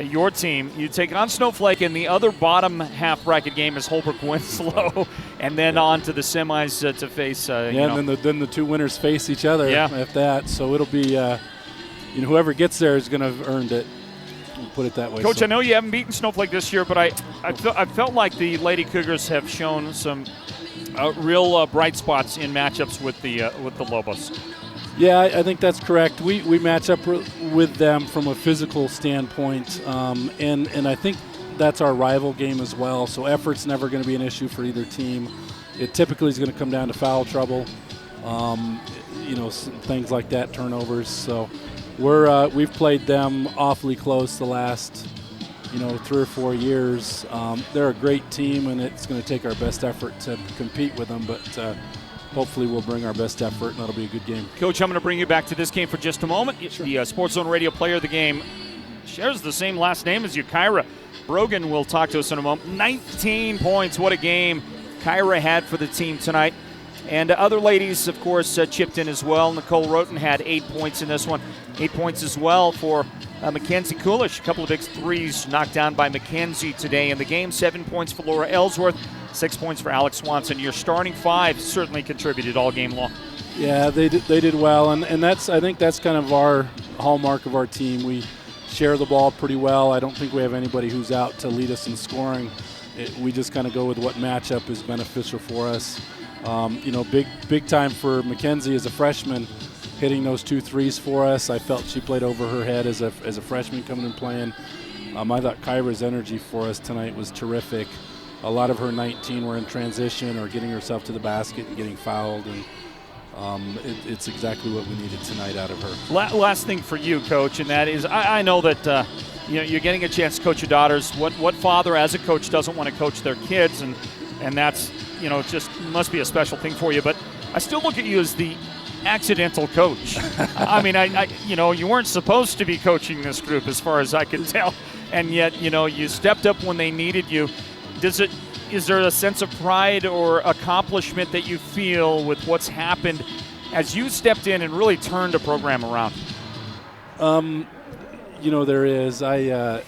your team. You take on Snowflake, and the other bottom half bracket game is Holbrook-Winslow, and then on to the semis to face. And then the two winners face each other at that. So it'll be, whoever gets there is going to have earned it. We'll put it that way. Coach, I know you haven't beaten Snowflake this year, but I felt like the Lady Cougars have shown some real bright spots in matchups with the Lobos. Yeah, I think that's correct. We match up with them from a physical standpoint, and I think that's our rival game as well. So effort's never going to be an issue for either team. It typically is going to come down to foul trouble, things like that, turnovers. So we've played them awfully close the last 3 or 4 years. They're a great team, and it's going to take our best effort to compete with them, but hopefully we'll bring our best effort, and that'll be a good game. Coach, I'm going to bring you back to this game for just a moment. Sure. The Sports Zone Radio player of the game shares the same last name as you, Kyra. Brogan will talk to us in a moment. 19 points. What a game Kyra had for the team tonight. And other ladies, of course, chipped in as well. Nicole Roten had 8 points in this one. 8 points as well for Mackenzie Coolish. A couple of big threes knocked down by Mackenzie today in the game. 7 points for Laura Ellsworth. 6 points for Alex Swanson. Your starting five certainly contributed all game long. Yeah, they did well, and I think that's kind of our hallmark of our team. We share the ball pretty well. I don't think we have anybody who's out to lead us in scoring. We just kind of go with what matchup is beneficial for us. Big time for Mackenzie as a freshman, hitting those 2 threes for us. I felt she played over her head as a freshman coming and playing. I thought Kyra's energy for us tonight was terrific. A lot of her 19 were in transition or getting herself to the basket and getting fouled, and it's exactly what we needed tonight out of her. Last thing for you, Coach, and that is I know that you're getting a chance to coach your daughters. What father as a coach doesn't want to coach their kids, and that's it just must be a special thing for you. But I still look at you as the accidental coach. I mean, you weren't supposed to be coaching this group as far as I could tell, and yet you stepped up when they needed you. Is there a sense of pride or accomplishment that you feel with what's happened as you stepped in and really turned a program around? There is. I,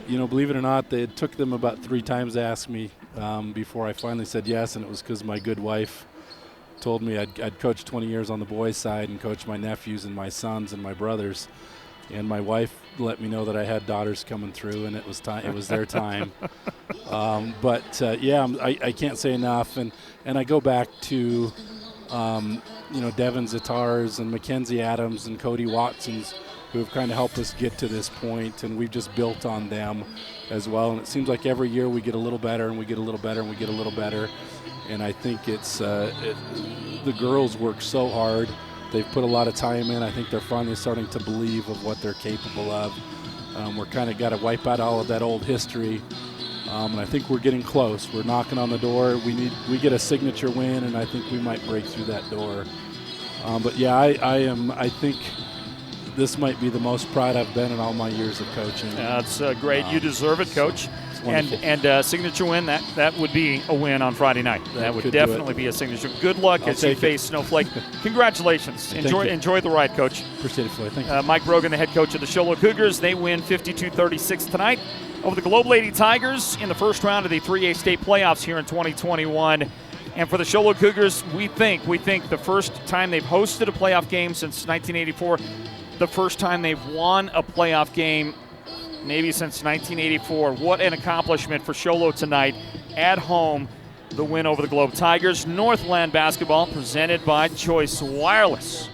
believe it or not, it took them about 3 times to ask me before I finally said yes, and it was because my good wife told me I'd coached 20 years on the boys' side and coached my nephews and my sons and my brothers. And my wife let me know that I had daughters coming through, and it was time. It was their time. I can't say enough. And I go back to, Devin Zatars and Mackenzie Adams and Cody Watsons, who have kind of helped us get to this point, and we've just built on them as well. And it seems like every year we get a little better, and we get a little better, and we get a little better. And I think it's the girls work so hard. They've put a lot of time in. I think they're finally starting to believe of what they're capable of. We're kind of got to wipe out all of that old history, and I think we're getting close. We're knocking on the door. We get a signature win, and I think we might break through that door. I think this might be the most proud I've been in all my years of coaching. That's great. You deserve it, Coach. And signature win, that would be a win on Friday night. That would definitely be a signature. Good luck as you face Snowflake. Congratulations. Enjoy the ride, Coach. Appreciate it, Floyd. Thank you. Mike Brogan, the head coach of the Show Low Cougars. They win 52-36 tonight over the Globe Lady Tigers in the first round of the 3A state playoffs here in 2021. And for the Show Low Cougars, we think the first time they've hosted a playoff game since 1984, the first time they've won a playoff game maybe since 1984. What an accomplishment for Show Low tonight at home. The win over the Globe Tigers. Northland basketball presented by Choice Wireless.